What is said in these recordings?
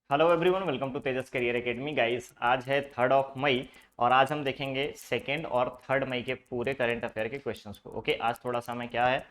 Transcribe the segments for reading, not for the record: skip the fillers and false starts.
Hello everyone, welcome to Tejas career academy. Guys, आज है 3 मई और आज हम देखेंगे 2 और 3 मई के पूरे करंट अफेयर के क्वेश्चंस को। ओके, आज थोड़ा सा मैं क्या है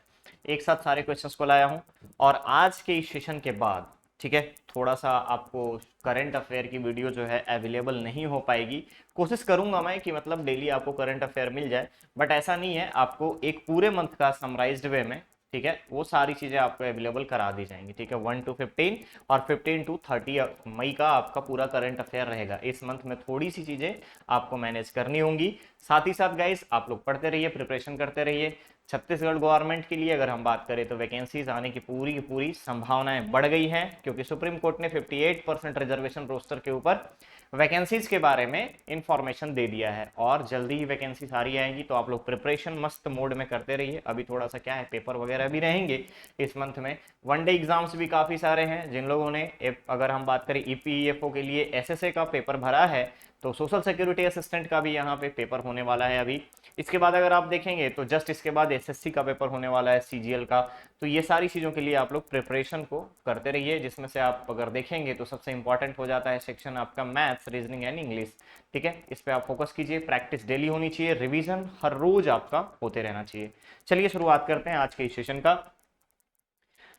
एक साथ सारे क्वेश्चंस को लाया हूं और आज के इस सेशन के बाद ठीक है थोड़ा सा आपको करंट अफेयर की वीडियो जो है अवेलेबल नहीं हो पाएगी। कोशिश करूंगा मैं कि मतलब डेली आपको करंट अफेयर मिल जाए, बट ऐसा नहीं है। आपको एक पूरे मंथ का समराइज्ड वे में ठीक है वो सारी चीज़ें आपको अवेलेबल करा दी जाएंगी। ठीक है, 1 to 15 और 15 to 30 मई का आपका पूरा करंट अफेयर रहेगा। इस मंथ में थोड़ी सी चीज़ें आपको मैनेज करनी होंगी। साथ ही साथ गाइस, आप लोग पढ़ते रहिए, प्रिपरेशन करते रहिए। छत्तीसगढ़ गवर्नमेंट के लिए अगर हम बात करें तो वैकेंसीज आने की पूरी संभावनाएं बढ़ गई हैं, क्योंकि सुप्रीम कोर्ट ने 58% रिजर्वेशन रोस्टर के ऊपर वैकेंसीज के बारे में इंफॉर्मेशन दे दिया है और जल्दी ही वैकेंसी सारी आएंगी। तो आप लोग प्रिपरेशन मस्त मोड में करते रहिए। अभी थोड़ा सा क्या है, पेपर वगैरह भी रहेंगे इस मंथ में। वनडे एग्जाम्स भी काफ़ी सारे हैं। जिन लोगों ने अगर हम बात करें ईपीएफओ के लिए एसएसए का पेपर भरा है, तो सोशल सिक्योरिटी असिस्टेंट का भी यहाँ पे पेपर होने वाला है अभी। इसके बाद अगर आप देखेंगे तो जस्ट इसके बाद एसएससी का पेपर होने वाला है, सीजीएल का। तो ये सारी चीज़ों के लिए आप लोग प्रिपरेशन को करते रहिए, जिसमें से आप अगर देखेंगे तो सबसे इंपॉर्टेंट हो जाता है सेक्शन आपका मैथ्स, रीजनिंग एंड इंग्लिश। ठीक है, इस पर आप फोकस कीजिए। प्रैक्टिस डेली होनी चाहिए, रिवीजन हर रोज आपका होते रहना चाहिए। चलिए शुरुआत करते हैं आज के इस सेशन का।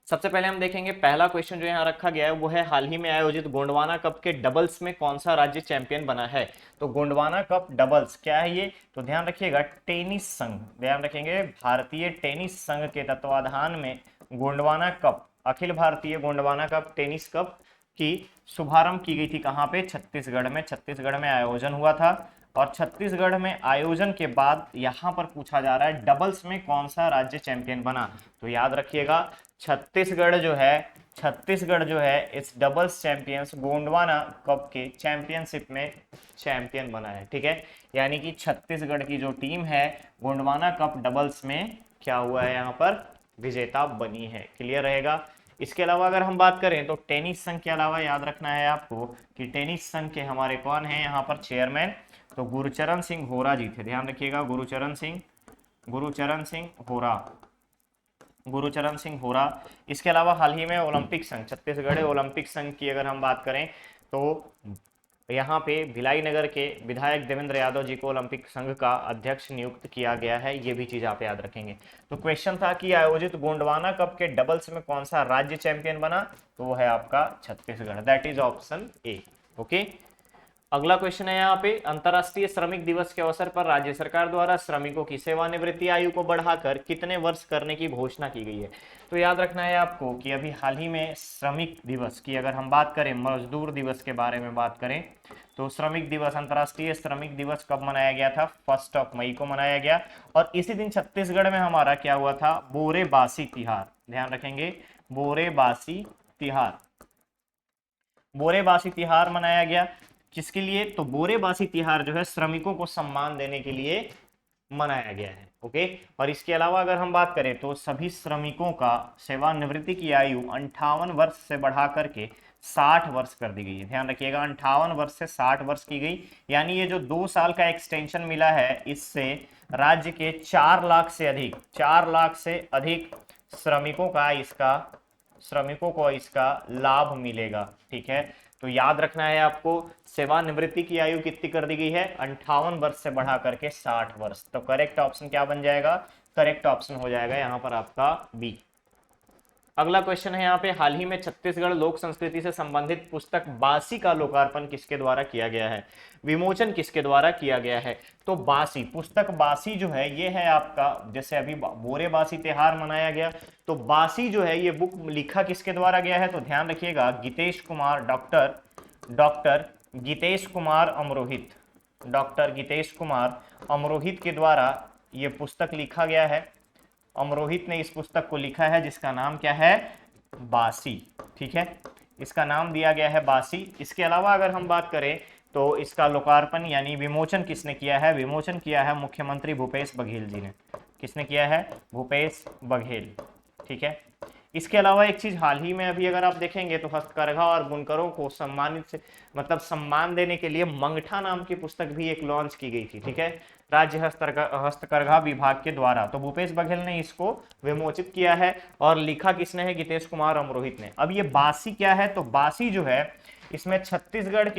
सबसे पहले हम देखेंगे पहला क्वेश्चन जो यहाँ रखा गया है वो है, हाल ही में आयोजित गोंडवाना कप के डबल्स में कौन सा राज्य चैंपियन बना है। तो गोंडवाना कप डबल्स क्या है ये, तो ध्यान रखिएगा टेनिस संघ, ध्यान रखेंगे भारतीय टेनिस संघ के तत्वाधान में Gondwana cup, Akhil Bharatiya Gondwana cup tennis cup की शुभारंभ की गई थी। कहाँ पे, छत्तीसगढ़ में। छत्तीसगढ़ में आयोजन हुआ था और छत्तीसगढ़ में आयोजन के बाद यहाँ पर पूछा जा रहा है डबल्स में कौन सा राज्य चैंपियन बना। तो याद रखिएगा छत्तीसगढ़ जो है इस डबल्स चैंपियंस गोंडवाना कप के चैंपियनशिप में चैंपियन बना है। ठीक है, यानी कि छत्तीसगढ़ की जो टीम है गोंडवाना कप डबल्स में क्या हुआ है, यहाँ पर विजेता बनी है। क्लियर रहेगा। इसके अलावा अगर हम बात करें तो टेनिस संघ के अलावा याद रखना है आपको कि टेनिस संघ के हमारे कौन है यहाँ पर चेयरमैन, तो गुरुचरण सिंह होरा जी थे। ध्यान रखिएगा, गुरुचरण सिंह होरा। इसके अलावा हाल ही में ओलंपिक संघ, छत्तीसगढ़ ओलंपिक संघ की अगर हम बात करें तो यहाँ पे भिलाई नगर के विधायक देवेंद्र यादव जी को ओलंपिक संघ का अध्यक्ष नियुक्त किया गया है। ये भी चीज आप याद रखेंगे। तो क्वेश्चन था कि आयोजित गोंडवाना कप के डबल्स में कौन सा राज्य चैंपियन बना, तो वो है आपका Chhattisgarh. That is option A. Okay, अगला क्वेश्चन है यहाँ पे, अंतर्राष्ट्रीय श्रमिक दिवस के अवसर पर राज्य सरकार द्वारा श्रमिकों की सेवानिवृत्ति आयु को बढ़ाकर कितने वर्ष करने की घोषणा की गई है। तो याद रखना है आपको कि अभी हाल ही में श्रमिक दिवस की अगर हम बात करें, मजदूर दिवस के बारे में बात करें, तो श्रमिक दिवस, अंतर्राष्ट्रीय श्रमिक दिवस कब मनाया गया था, 1 मई को मनाया गया। और इसी दिन छत्तीसगढ़ में हमारा क्या हुआ था, बोरेबासी तिहार। ध्यान रखेंगे, बोरेबासी तिहार, बोरेबासी तिहार मनाया गया। किसके लिए, तो बोरेबासी तिहार जो है श्रमिकों को सम्मान देने के लिए मनाया गया है। ओके, और इसके अलावा अगर हम बात करें तो सभी श्रमिकों का सेवानिवृत्ति की आयु 58 वर्ष से बढ़ा करके 60 वर्ष कर दी गई है। ध्यान रखिएगा, 58 वर्ष से 60 वर्ष की गई, यानी ये जो 2 साल का एक्सटेंशन मिला है, इससे राज्य के 4 लाख से अधिक श्रमिकों को इसका लाभ मिलेगा। ठीक है, तो याद रखना है आपको, सेवानिवृत्ति की आयु कितनी कर दी गई है, 58 वर्ष से बढ़ा करके 60 वर्ष। तो करेक्ट ऑप्शन क्या बन जाएगा, करेक्ट ऑप्शन हो जाएगा यहाँ पर आपका बी। अगला क्वेश्चन है यहाँ पे, हाल ही में छत्तीसगढ़ लोक संस्कृति से संबंधित पुस्तक बासी का लोकार्पण किसके द्वारा किया गया है, विमोचन किसके द्वारा किया गया है। तो बासी, पुस्तक बासी जो है ये है आपका, जैसे अभी बोरेबासी त्योहार मनाया गया, तो बासी जो है ये बुक लिखा किसके द्वारा गया है, तो ध्यान रखिएगा गितेश कुमार, डॉक्टर गितेश कुमार अमरोहित, डॉक्टर गितेश कुमार अमरोहित के द्वारा ये पुस्तक लिखा गया है। अमरोहित ने इस पुस्तक को लिखा है जिसका नाम क्या है, बासी। ठीक है, इसका नाम दिया गया है बासी। इसके अलावा अगर हम बात करें तो इसका लोकार्पण यानी विमोचन किसने किया है, विमोचन किया है मुख्यमंत्री भूपेश बघेल जी ने। किसने किया है, भूपेश बघेल। ठीक है, इसके अलावा एक चीज हाल ही में अभी अगर आप देखेंगे तो हस्तकरघा और बुनकरों को सम्मान देने के लिए मंगठा नाम की पुस्तक भी एक लॉन्च की गई थी। ठीक है, राज्य हस्तकरघा विभाग के द्वारा। तो भूपेश बघेल ने इसको विमोचित किया है और लिखा किसने है, गितेश कुमार अमरोहित ने। अब ये बासी क्या है, तो बासी जो है इसमें छत्तीसगढ़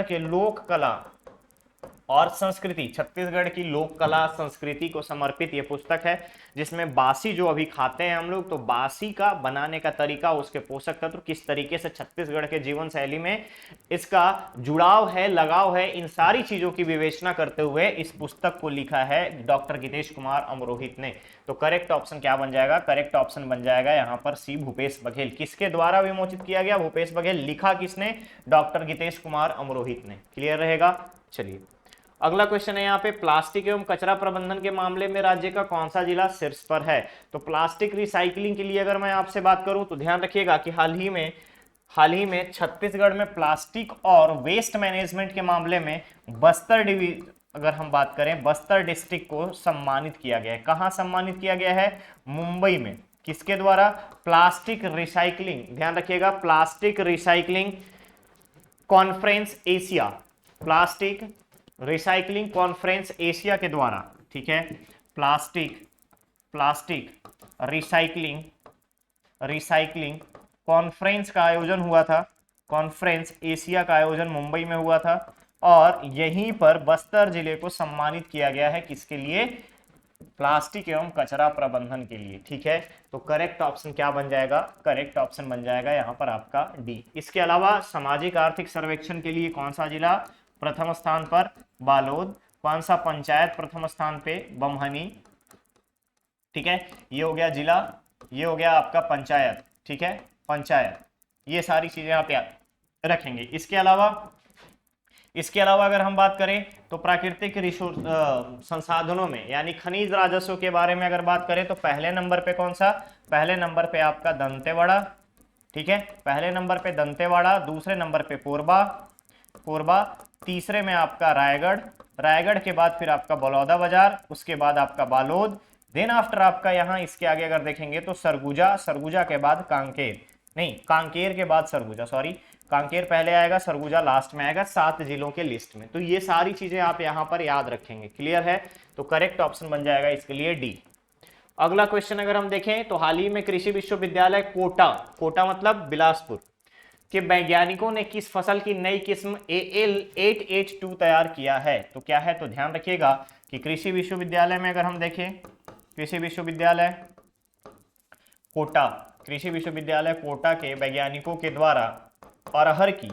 के लोक कला और संस्कृति, छत्तीसगढ़ की लोक कला संस्कृति को समर्पित ये पुस्तक है, जिसमें बासी जो अभी खाते हैं हम लोग, तो बासी का बनाने का तरीका, उसके पोषक तत्व, किस तरीके से छत्तीसगढ़ के जीवन शैली में इसका जुड़ाव है, लगाव है, इन सारी चीजों की विवेचना करते हुए इस पुस्तक को लिखा है डॉक्टर गितेश कुमार अमरोहित ने। तो करेक्ट ऑप्शन क्या बन जाएगा? करेक्ट ऑप्शन बन जाएगा यहाँ पर सी, भूपेश बघेल। किसके द्वारा विमोचित किया गया? भूपेश बघेल। लिखा किसने? डॉक्टर गितेश कुमार अमरोहित ने। क्लियर रहेगा? चलिए अगला क्वेश्चन है यहाँ पे, प्लास्टिक एवं कचरा प्रबंधन के मामले में राज्य का कौन सा जिला शीर्ष पर है? तो प्लास्टिक रिसाइकलिंग के लिए अगर मैं आपसे बात करूं तो ध्यान रखिएगा कि हाल ही में छत्तीसगढ़ में प्लास्टिक और वेस्ट मैनेजमेंट के मामले में बस्तर डिवीजन, अगर हम बात करें, बस्तर डिस्ट्रिक्ट को सम्मानित किया गया है। कहां सम्मानित किया गया है? मुंबई में। किसके द्वारा? प्लास्टिक रिसाइकलिंग, ध्यान रखिएगा, plastic recycling conference Asia, plastic recycling conference Asia के द्वारा, ठीक है, प्लास्टिक रिसाइकलिंग कॉन्फ्रेंस का आयोजन हुआ था, कॉन्फ्रेंस एशिया का आयोजन मुंबई में हुआ था, और यहीं पर बस्तर जिले को सम्मानित किया गया है। किसके लिए? प्लास्टिक एवं कचरा प्रबंधन के लिए। ठीक है, तो करेक्ट ऑप्शन क्या बन जाएगा? करेक्ट ऑप्शन बन जाएगा यहाँ पर आपका डी। इसके अलावा सामाजिक आर्थिक सर्वेक्षण के लिए कौन सा जिला प्रथम स्थान पर? बालोद। कौन सा पंचायत प्रथम स्थान पे? बमहनी। ठीक है, ये हो गया जिला, ये हो गया आपका पंचायत। ठीक है, पंचायत, ये सारी चीजें आप याद रखेंगे। इसके अलावा अगर हम बात करें तो प्राकृतिक रिसोर्स संसाधनों में यानी खनिज राजस्व के बारे में अगर बात करें तो पहले नंबर पे कौन सा? पहले नंबर पे आपका दंतेवाड़ा। ठीक है, पहले नंबर पे दंतेवाड़ा, दूसरे नंबर पे कोरबा, तीसरे में आपका रायगढ़ के बाद फिर आपका बलौदा बाजार, उसके बाद आपका बालोद, देन आफ्टर आपका यहाँ इसके आगे अगर देखेंगे तो सरगुजा के बाद कांकेर के बाद सरगुजा, सॉरी, कांकेर पहले आएगा, सरगुजा लास्ट में आएगा 7 जिलों के लिस्ट में। तो ये सारी चीजें आप यहाँ पर याद रखेंगे। क्लियर है? तो करेक्ट ऑप्शन बन जाएगा इसके लिए डी। अगला क्वेश्चन अगर हम देखें तो हाल ही में कृषि विश्वविद्यालय कोटा मतलब बिलासपुर के वैज्ञानिकों ने किस फसल की नई किस्म AL882 तैयार किया है? तो क्या है? तो ध्यान रखिएगा कि कृषि विश्वविद्यालय में अगर हम देखें, कृषि विश्वविद्यालय कोटा के वैज्ञानिकों के द्वारा अरहर की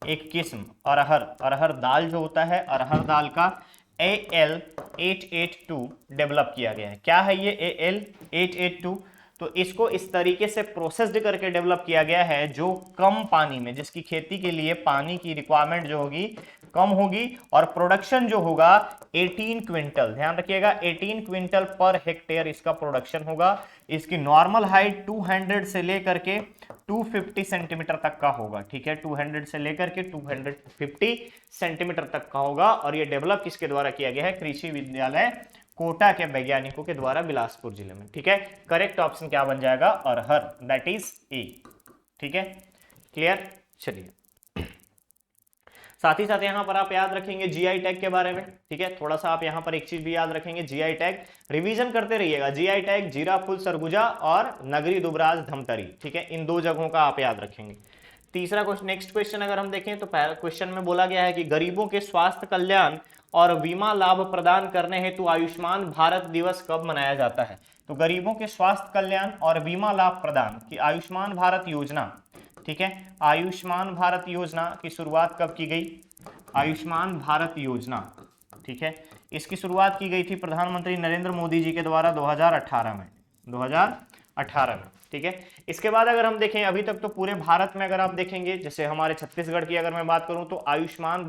एक किस्म, अरहर दाल जो होता है, अरहर दाल का AL882 डेवलप किया गया है। क्या है ये AL882? तो इसको इस तरीके से प्रोसेस्ड करके डेवलप किया गया है जो कम पानी में, जिसकी खेती के लिए पानी की रिक्वायरमेंट जो होगी कम होगी, और प्रोडक्शन जो होगा 18 क्विंटल, ध्यान रखिएगा 18 क्विंटल पर हेक्टेयर इसका प्रोडक्शन होगा। इसकी नॉर्मल हाइट 200 से लेकर के 250 सेंटीमीटर तक का होगा। ठीक है, 200 से लेकर के 250 सेंटीमीटर तक का होगा, और ये डेवलप किसके द्वारा किया गया है? कृषि विद्यालय कोटा के वैज्ञानिकों के द्वारा बिलासपुर जिले में। ठीक है, करेक्ट ऑप्शन क्या बन जाएगा? अरहर, दैट इज ए। ठीक है, क्लियर? चलिए, साथ ही साथ यहां पर आप याद रखेंगे जीआई टैग के बारे में। ठीक है, थोड़ा सा आप यहां पर एक चीज भी याद रखेंगे, जीआई टैग रिवीजन करते रहिएगा। जीआई टैग जीराफुल सरगुजा और नगरी दुबराज धमतरी। ठीक है, इन 2 जगहों का आप याद रखेंगे। तीसरा क्वेश्चन, नेक्स्ट क्वेश्चन अगर हम देखें तो क्वेश्चन में बोला गया है कि गरीबों के स्वास्थ्य कल्याण और बीमा लाभ प्रदान करने हेतु आयुष्मान भारत दिवस कब मनाया जाता है? तो गरीबों के स्वास्थ्य कल्याण और बीमा लाभ प्रदान की आयुष्मान भारत योजना, ठीक है, आयुष्मान भारत योजना की शुरुआत कब की गई? आयुष्मान भारत योजना, ठीक है, इसकी शुरुआत की गई थी प्रधानमंत्री नरेंद्र मोदी जी के द्वारा 2018 में। ठीक है, इसके बाद अगर हम देखें, अभी तक तो पूरे भारत में अगर आप देखेंगे, जैसे हमारे छत्तीसगढ़ की अगर मैं बात करूं तो आयुष्मान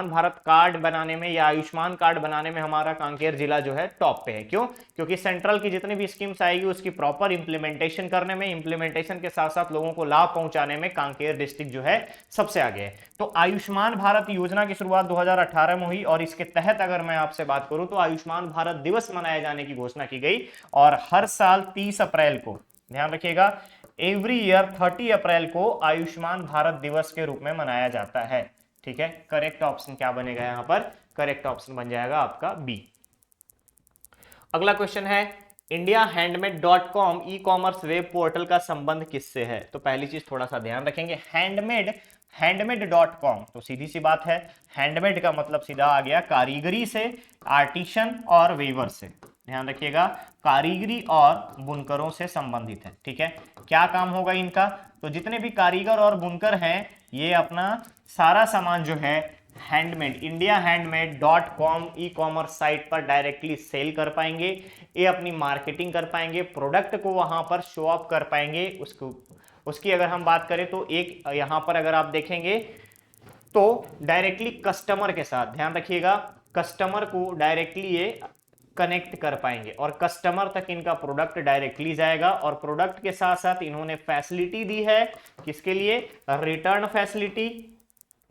भारत कार्ड बनाने में या आयुष्मान कार्ड बनाने में हमारा कांकेर जिला जो है टॉप पे है। क्यों? क्योंकि सेंट्रल की जितनी भी स्कीम्स आएगी उसकी प्रॉपर इंप्लीमेंटेशन करने में, इंप्लीमेंटेशन के साथ साथ लोगों को लाभ पहुंचाने में कांकेर डिस्ट्रिक्ट जो है सबसे आगे है। तो आयुष्मान भारत योजना की शुरुआत 2018 में हुई, और इसके तहत अगर मैं आपसे बात करूं तो आयुष्मान भारत दिवस मनाए जाने की घोषणा की गई, और हर साल 30 अप्रैल को, ध्यान रखिएगा, एवरी ईयर 30 अप्रैल को आयुष्मान भारत दिवस के रूप में मनाया जाता है। ठीक है, करेक्ट ऑप्शन क्या बनेगा यहां पर? करेक्ट ऑप्शन बन जाएगा आपका बी। अगला क्वेश्चन है, indiahandmade.com e commerce web portal का संबंध किससे है? तो पहली चीज थोड़ा सा ध्यान रखेंगे, हैंडमेड तो सीधी सी बात है, हैंडमेड का मतलब सीधा आ गया कारीगरी से, आर्टिशन और वेवर से। ध्यान रखिएगा, कारीगरी और बुनकरों से संबंधित है। ठीक है, क्या काम होगा इनका? तो जितने भी कारीगर और बुनकर हैं ये अपना सारा सामान जो है handmade indiahandmade.com e commerce site पर डायरेक्टली सेल कर पाएंगे, ये अपनी मार्केटिंग कर पाएंगे, प्रोडक्ट को वहां पर शो ऑफ कर पाएंगे। उसकी अगर हम बात करें तो एक यहां पर अगर आप देखेंगे तो डायरेक्टली कस्टमर के साथ, ध्यान रखिएगा, कस्टमर को डायरेक्टली ये कनेक्ट कर पाएंगे और कस्टमर तक इनका प्रोडक्ट डायरेक्टली जाएगा। और प्रोडक्ट के साथ साथ इन्होंने फैसिलिटी दी है, किसके लिए?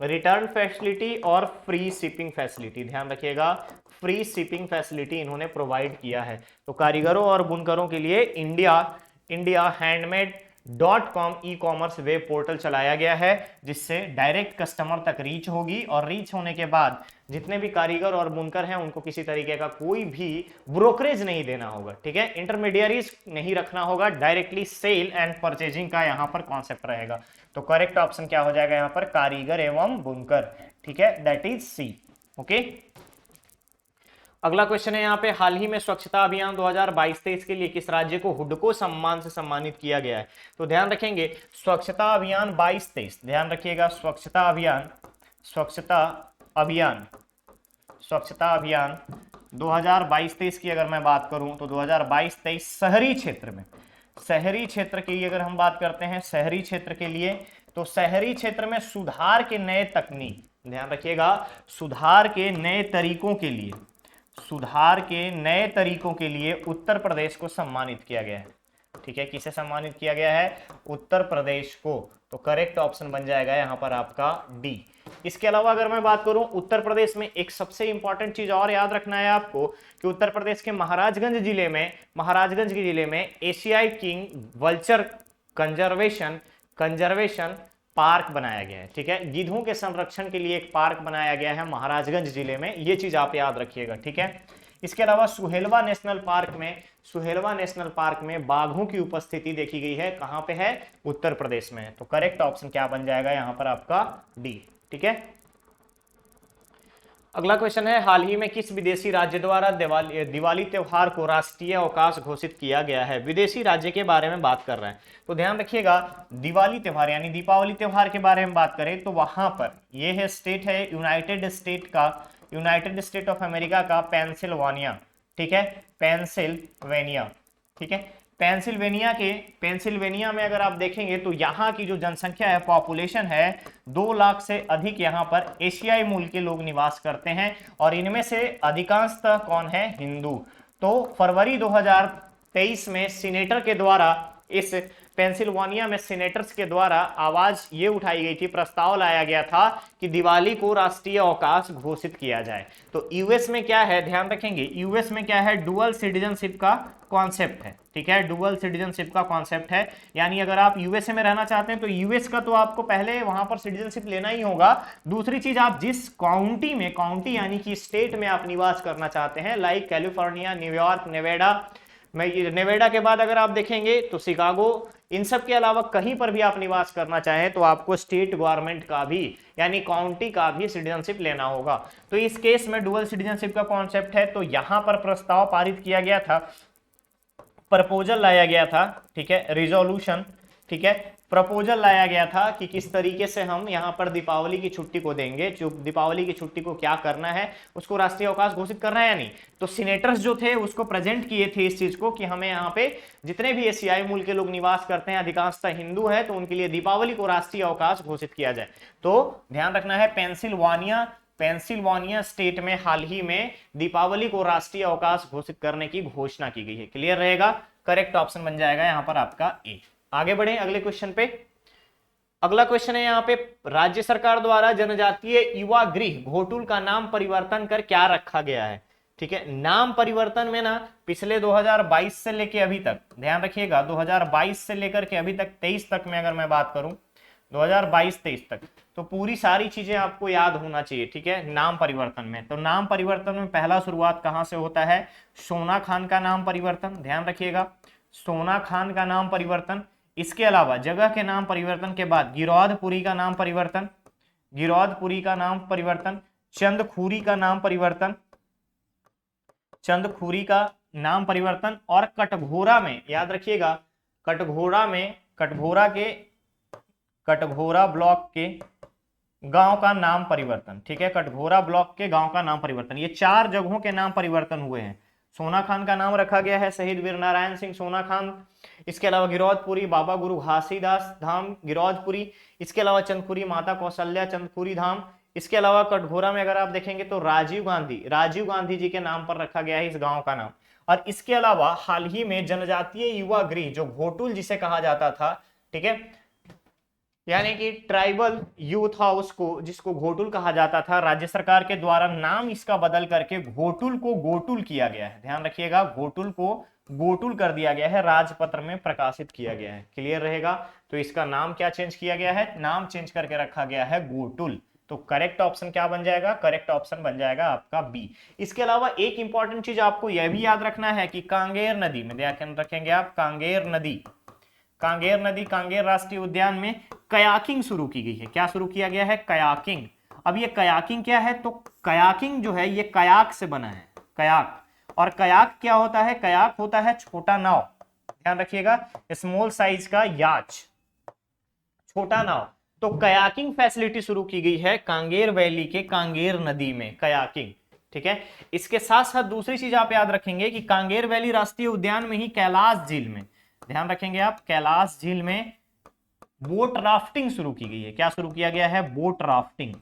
रिटर्न फैसिलिटी और फ्री शिपिंग फैसिलिटी। ध्यान रखिएगा, फ्री शिपिंग फैसिलिटी इन्होंने प्रोवाइड किया है। तो कारीगरों और बुनकरों के लिए indiahandmade.com e commerce web portal चलाया गया है, जिससे डायरेक्ट कस्टमर तक रीच होगी और रीच होने के बाद जितने भी कारीगर और बुनकर हैं उनको किसी तरीके का कोई भी ब्रोकरेज नहीं देना होगा। ठीक है, इंटरमीडियरीज नहीं रखना होगा, डायरेक्टली सेल एंड परचेजिंग का यहां पर कॉन्सेप्ट रहेगा। तो करेक्ट ऑप्शन क्या हो जाएगा यहां पर? कारीगर एवं बुनकर। ठीक है, दैट इज सी। ओके, अगला क्वेश्चन है यहाँ पे, हाल ही में स्वच्छता अभियान 2022-23 के लिए किस राज्य को हुडको सम्मान से सम्मानित किया गया है? तो ध्यान रखेंगे, स्वच्छता अभियान 22-23, ध्यान रखिएगा, स्वच्छता अभियान 2022-23 की अगर मैं बात करूं तो 2022-23 शहरी क्षेत्र की अगर हम बात करते हैं शहरी क्षेत्र के लिए, तो शहरी क्षेत्र में सुधार के नए तकनीक, ध्यान रखिएगा, सुधार के नए तरीकों के लिए उत्तर प्रदेश को सम्मानित किया गया है। ठीक है, किसे सम्मानित किया गया है? उत्तर प्रदेश को। तो करेक्ट ऑप्शन बन जाएगा यहां पर आपका डी। इसके अलावा अगर मैं बात करूं उत्तर प्रदेश में, एक सबसे इंपॉर्टेंट चीज और याद रखना है आपको कि उत्तर प्रदेश के महाराजगंज जिले में एशियाई किंग वल्चर कंजर्वेशन पार्क बनाया गया है। ठीक है, गिद्धों के संरक्षण के लिए एक पार्क बनाया गया है महाराजगंज जिले में, ये चीज आप याद रखिएगा। ठीक है, इसके अलावा सुहेलवा नेशनल पार्क में बाघों की उपस्थिति देखी गई है, कहां पे है? उत्तर प्रदेश में। तो करेक्ट ऑप्शन क्या बन जाएगा यहां पर आपका डी। ठीक है, अगला क्वेश्चन है, हाल ही में किस विदेशी राज्य द्वारा दिवाली त्योहार को राष्ट्रीय अवकाश घोषित किया गया है? विदेशी राज्य के बारे में बात कर रहे हैं, तो ध्यान रखिएगा, दिवाली त्योहार यानी दीपावली त्योहार के बारे में बात करें तो वहां पर यह है स्टेट है यूनाइटेड स्टेट ऑफ अमेरिका का पेंसिल्वानिया। ठीक है, पेंसिल्वेनिया। ठीक है, पेंसिल्वेनिया में अगर आप देखेंगे तो यहाँ की जो जनसंख्या है, पॉपुलेशन है, 2 लाख से अधिक यहाँ पर एशियाई मूल के लोग निवास करते हैं और इनमें से अधिकांशतः कौन है? हिंदू। तो फरवरी 2023 में सीनेटर के द्वारा इस पेंसिल्वानिया में सीनेटर्स के द्वारा आवाज ये उठाई गई थी, प्रस्ताव लाया गया था कि दिवाली को राष्ट्रीय अवकाश घोषित किया जाए। तो यूएस में क्या है, ध्यान रखेंगे, यूएस में क्या है? डुअल सिटीजनशिप का कॉन्सेप्ट है। ठीक है, डुअल सिटीजनशिप का कॉन्सेप्ट है, यानी अगर आप यूएसए में रहना चाहते हैं तो यूएस का तो आपको पहले वहां पर सिटीजनशिप लेना ही होगा। दूसरी चीज, आप जिस काउंटी यानी कि स्टेट में आप निवास करना चाहते हैं, लाइक कैलिफोर्निया, न्यूयॉर्क, नेवाडा के बाद अगर आप देखेंगे तो शिकागो, इन सब के अलावा कहीं पर भी आप निवास करना चाहें तो आपको स्टेट गवर्नमेंट का भी यानी काउंटी का भी सिटीजनशिप लेना होगा। तो इस केस में डुअल सिटीजनशिप का कॉन्सेप्ट है, तो यहां पर प्रस्ताव पारित किया गया था, प्रपोजल लाया गया था। ठीक है, रिजोल्यूशन, ठीक है, प्रपोजल लाया गया था कि किस तरीके से हम यहां पर दीपावली की छुट्टी को देंगे, दीपावली की छुट्टी को क्या करना है, उसको राष्ट्रीय अवकाश घोषित करना है या नहीं। तो सीनेटर्स जो थे उसको प्रेजेंट किए थे इस चीज को कि हमें यहाँ पे जितने भी एशियाई मूल के लोग निवास करते हैं, अधिकांशतः हिंदू है, तो उनके लिए दीपावली को राष्ट्रीय अवकाश घोषित किया जाए। तो ध्यान रखना है, पेंसिल्वानिया स्टेट में हाल ही में दीपावली को राष्ट्रीय अवकाश घोषित करने की घोषणा की गई है। क्लियर रहेगा, करेक्ट ऑप्शन बन जाएगा यहां पर आपका ए। आगे बढ़े अगले क्वेश्चन पे। अगला क्वेश्चन है यहाँ पे, राज्य सरकार द्वारा जनजातीय युवा गृह घोटुल का नाम परिवर्तन कर क्या रखा गया है? ठीक है, नाम परिवर्तन में ना पिछले 2022 से लेके अभी तक, ध्यान रखिएगा, 2022 से लेकर के अभी तक 23 तक में अगर मैं बात करूं 2022-23 तक। तो पूरी सारी चीजें आपको याद होना चाहिए, ठीक है। नाम परिवर्तन में, तो नाम परिवर्तन में पहला शुरुआत कहां से होता है? सोना खान का नाम परिवर्तन, ध्यान रखिएगा, सोना खान का नाम परिवर्तन। इसके अलावा जगह के नाम परिवर्तन के बाद गिरौदपुरी का नाम परिवर्तन, गिरौदपुरी का नाम परिवर्तन, चंदखुरी का नाम परिवर्तन, चंदखुरी का नाम परिवर्तन, और कटघोरा में याद रखिएगा, कटघोरा में, कटघोरा ब्लॉक के गांव का नाम परिवर्तन, ठीक है, कटघोरा ब्लॉक के गांव का नाम परिवर्तन। ये 4 जगहों के नाम परिवर्तन हुए हैं। सोना खान का नाम रखा गया है शहीद वीर नारायण सिंह सोना खान। इसके अलावा गिरौदपुरी बाबा गुरु घासीदास धाम गिरौदपुरी। इसके अलावा चंदखुरी माता कौशल्या चंदखुरी धाम। इसके अलावा कटघोरा में अगर आप देखेंगे तो राजीव गांधी जी के नाम पर रखा गया है इस गांव का नाम। और इसके अलावा हाल ही में जनजातीय युवा गृह जो घोटुल जिसे कहा जाता था, ठीक है, यानी कि ट्राइबल यूथ हाउस को जिसको घोटुल कहा जाता था, राज्य सरकार के द्वारा नाम इसका बदल करके घोटुल को गोटुल किया गया है। ध्यान रखिएगा, घोटुल को गोटुल कर दिया गया है, राजपत्र में प्रकाशित किया गया है। क्लियर रहेगा। तो इसका नाम क्या चेंज किया गया है? नाम चेंज करके रखा गया है गोटुल। तो करेक्ट ऑप्शन क्या बन जाएगा? करेक्ट ऑप्शन बन जाएगा आपका बी। इसके अलावा एक इंपॉर्टेंट चीज आपको यह भी याद रखना है कि कांगेर नदी में, ध्यान रखेंगे आप, कांगेर नदी, कांगेर राष्ट्रीय उद्यान में कयाकिंग शुरू की गई है। क्या शुरू किया गया है? कयाकिंग। अब ये कयाकिंग क्या है? तो कयाकिंग जो है ये कयाक से बना है, कयाक। और कयाक क्या होता है? कयाक होता है छोटा नाव, ध्यान रखिएगा, स्मॉल साइज का याच, छोटा नाव। तो कयाकिंग फैसिलिटी शुरू की गई है कांगेर वैली के कांगेर नदी में, कयाकिंग, ठीक है। इसके साथ साथ दूसरी चीज आप याद रखेंगे कि कांगेर वैली राष्ट्रीय उद्यान में ही कैलाश झील में, ध्यान रखेंगे आप, कैलाश झील में बोट राफ्टिंग शुरू की गई है। क्या शुरू किया गया है? बोट राफ्टिंग,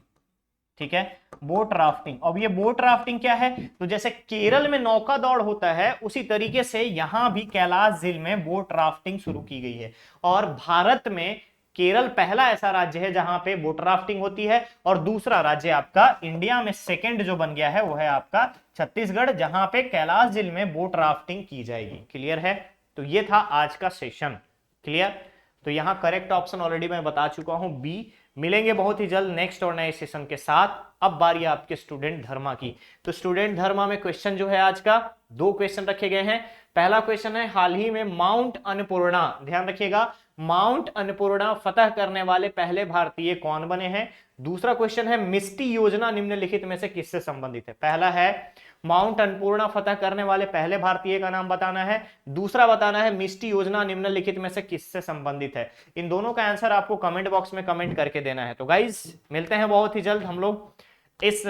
ठीक है, बोट राफ्टिंग। अब ये बोट राफ्टिंग क्या है? तो जैसे केरल में नौका दौड़ होता है उसी तरीके से यहां भी कैलाश झील में बोट राफ्टिंग शुरू की गई है। और भारत में केरल पहला ऐसा राज्य है जहां पे बोट राफ्टिंग होती है, और दूसरा राज्य आपका इंडिया में सेकंड जो बन गया है वो है आपका छत्तीसगढ़, जहां पे कैलाश झील में बोट राफ्टिंग की जाएगी। क्लियर है। तो ये था आज का सेशन। क्लियर। तो यहां करेक्ट ऑप्शन ऑलरेडी मैं बता चुका हूं, बी। मिलेंगे बहुत ही जल्द नेक्स्ट और नए सेशन के साथ। अब बारी आपके स्टूडेंट धर्मा की। तो स्टूडेंट धर्मा में क्वेश्चन जो है आज का 2 क्वेश्चन रखे गए हैं। पहला क्वेश्चन है, हाल ही में माउंट अन्नपूर्णा, ध्यान रखिएगा, माउंट अन्नपूर्णा फतह करने वाले पहले भारतीय कौन बने हैं। दूसरा क्वेश्चन है, मिस्टी योजना निम्नलिखित में से किससे संबंधित है। पहला है माउंट अन्नपूर्णा फतह करने वाले पहले भारतीय का नाम बताना है, दूसरा बताना है मिस्टी योजना निम्नलिखित में से किससे संबंधित है। इन दोनों का आंसर आपको कमेंट बॉक्स में कमेंट करके देना है। तो गाइज मिलते हैं बहुत ही जल्द हम लोग। इस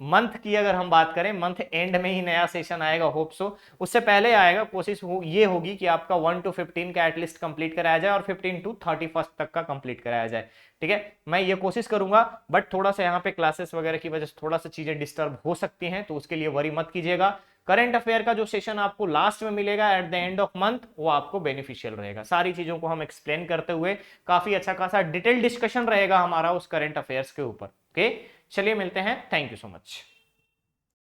मंथ की अगर हम बात करें, मंथ एंड में ही नया सेशन आएगा, होप सो उससे पहले आएगा। कोशिश ये होगी कि आपका 1 to 15 का एटलीस्ट कंप्लीट कराया जाए और 15 to 31 तक का कंप्लीट कराया जाए, ठीक है। मैं ये कोशिश करूंगा, बट थोड़ा सा यहाँ पे क्लासेस वगैरह की वजह से थोड़ा सा चीजें डिस्टर्ब हो सकती हैं, तो उसके लिए वरी मत कीजिएगा। करंट अफेयर का जो सेशन आपको लास्ट में मिलेगा at the end of month, वो आपको बेनिफिशियल रहेगा। सारी चीजों को हम एक्सप्लेन करते हुए काफी अच्छा खासा डिटेल डिस्कशन रहेगा हमारा उस करंट अफेयर्स के ऊपर। ओके, चलिए मिलते हैं। Thank you so much.